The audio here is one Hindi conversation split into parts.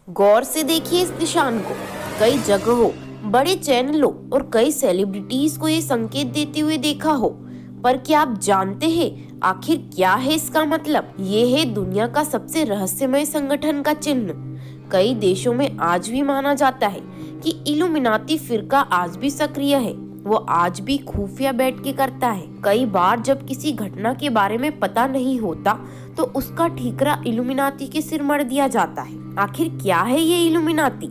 गौर से देखिए इस निशान को। कई जगहों, बड़े चैनलों और कई सेलिब्रिटीज को ये संकेत देते हुए देखा हो, पर क्या आप जानते हैं आखिर क्या है इसका मतलब? ये है दुनिया का सबसे रहस्यमय संगठन का चिन्ह। कई देशों में आज भी माना जाता है कि इल्यूमिनाती फिरका आज भी सक्रिय है। वो आज भी खुफिया बैठ के करता है। कई बार जब किसी घटना के बारे में पता नहीं होता तो उसका ठीकरा इल्यूमिनाती के सिर मढ़ दिया जाता है। आखिर क्या है ये इल्यूमिनाती?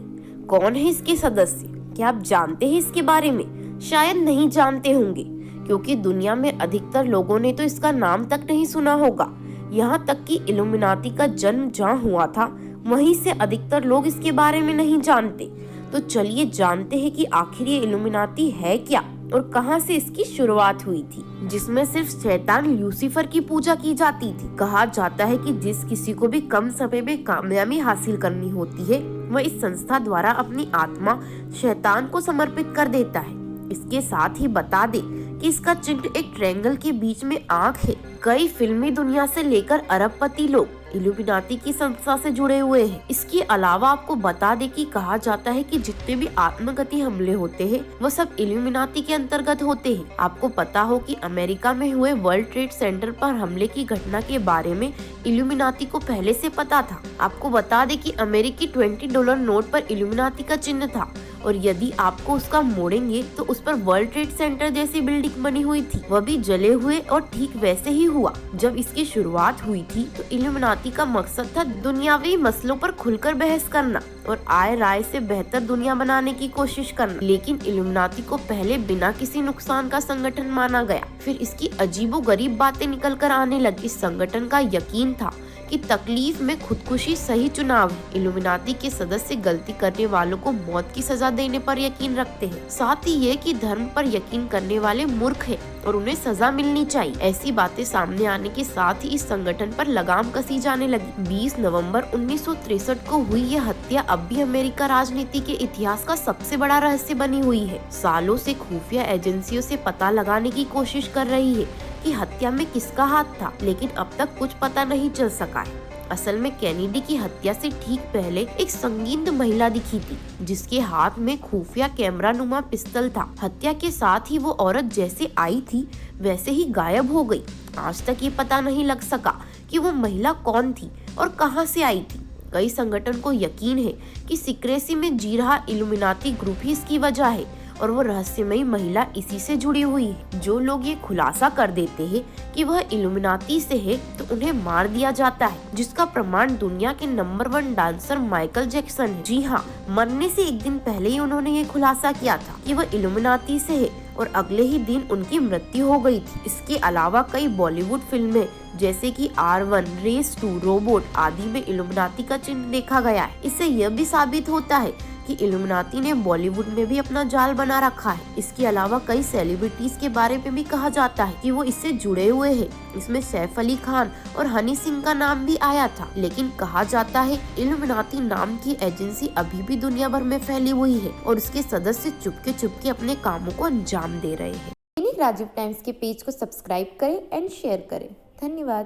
कौन है इसके सदस्य? क्या आप जानते हैं इसके बारे में? शायद नहीं जानते होंगे, क्योंकि दुनिया में अधिकतर लोगों ने तो इसका नाम तक नहीं सुना होगा। यहाँ तक कि इल्यूमिनाती का जन्म जहाँ हुआ था, वहीं से अधिकतर लोग इसके बारे में नहीं जानते। तो चलिए जानते हैं कि आखिर ये इल्यूमिनाती है क्या और कहां से इसकी शुरुआत हुई थी, जिसमें सिर्फ शैतान ल्यूसीफर की पूजा की जाती थी। कहा जाता है कि जिस किसी को भी कम समय में कामयाबी हासिल करनी होती है, वह इस संस्था द्वारा अपनी आत्मा शैतान को समर्पित कर देता है। इसके साथ ही बता दे कि इसका चिन्ह एक ट्रायंगल के बीच में आंख है। कई फिल्मी दुनिया से लेकर अरबपति लोग इल्यूमिनाती की संस्था से जुड़े हुए हैं। इसके अलावा आपको बता दे कि कहा जाता है कि जितने भी आत्मघाती हमले होते हैं वो सब इल्यूमिनाती के अंतर्गत होते हैं। आपको पता हो कि अमेरिका में हुए वर्ल्ड ट्रेड सेंटर पर हमले की घटना के बारे में इल्यूमिनाती को पहले से पता था। आपको बता दे कि अमेरिकी $20 नोट पर इल्यूमिनाती का चिन्ह था, और यदि आपको उसका मोड़ेंगे तो उस पर वर्ल्ड ट्रेड सेंटर जैसी बिल्डिंग बनी हुई थी, वह भी जले हुए, और ठीक वैसे ही हुआ। जब इसकी शुरुआत हुई थी तो इल्यूमिनाती का मकसद था दुनियावी मसलों पर खुलकर बहस करना और आय राय से बेहतर दुनिया बनाने की कोशिश करना। लेकिन इल्यूमिनाती को पहले बिना किसी नुकसान का संगठन माना गया। फिर इसकी अजीबोगरीब बातें निकल कर आने लगी। इस संगठन का यकीन था कि तकलीफ में खुदकुशी सही चुनाव है। इल्यूमिनाती के सदस्य गलती करने वालों को मौत की सजा देने पर यकीन रखते हैं। साथ ही ये कि धर्म पर यकीन करने वाले मूर्ख हैं और उन्हें सजा मिलनी चाहिए। ऐसी बातें सामने आने के साथ ही इस संगठन पर लगाम कसी जाने लगी। 20 नवंबर 1963 को हुई यह हत्या अब भी अमेरिका राजनीति के इतिहास का सबसे बड़ा रहस्य बनी हुई है। सालों से खुफिया एजेंसियों से पता लगाने की कोशिश कर रही है कि हत्या में किसका हाथ था, लेकिन अब तक कुछ पता नहीं चल सका है। असल में कैनेडी की हत्या से ठीक पहले एक संगीन महिला दिखी थी, जिसके हाथ में खुफिया कैमरा नुमा पिस्तौल था। हत्या के साथ ही वो औरत जैसे आई थी वैसे ही गायब हो गई। आज तक ये पता नहीं लग सका कि वो महिला कौन थी और कहां से आई थी। कई संगठन को यकीन है कि सिक्रेसी में जी रहा इल्यूमिनाती ग्रुप ही इसकी वजह है, और वो रहस्यमयी महिला इसी से जुड़ी हुई है। जो लोग ये खुलासा कर देते हैं कि वह इल्यूमिनाती से है तो उन्हें मार दिया जाता है, जिसका प्रमाण दुनिया के नंबर 1 डांसर माइकल जैक्सन है। जी हाँ, मरने से एक दिन पहले ही उन्होंने ये खुलासा किया था कि वह इल्यूमिनाती से है, और अगले ही दिन उनकी मृत्यु हो गई थी। इसके अलावा कई बॉलीवुड फिल्में जैसे कि R1, रेस 2, रोबोट आदि में इल्यूमिनाती का चिन्ह देखा गया है। इससे यह भी साबित होता है कि इल्यूमिनाती ने बॉलीवुड में भी अपना जाल बना रखा है। इसके अलावा कई सेलिब्रिटीज के बारे में भी कहा जाता है कि वो इससे जुड़े हुए हैं। इसमें सैफ अली खान और हनी सिंह का नाम भी आया था। लेकिन कहा जाता है इल्यूमिनाती नाम की एजेंसी अभी भी दुनिया भर में फैली हुई है और उसके सदस्य चुपके चुपके अपने कामों को अंजाम दे रहे हैं। दैनिक राजीव टाइम्स के पेज को सब्सक्राइब करें एंड शेयर करें। धन्यवाद।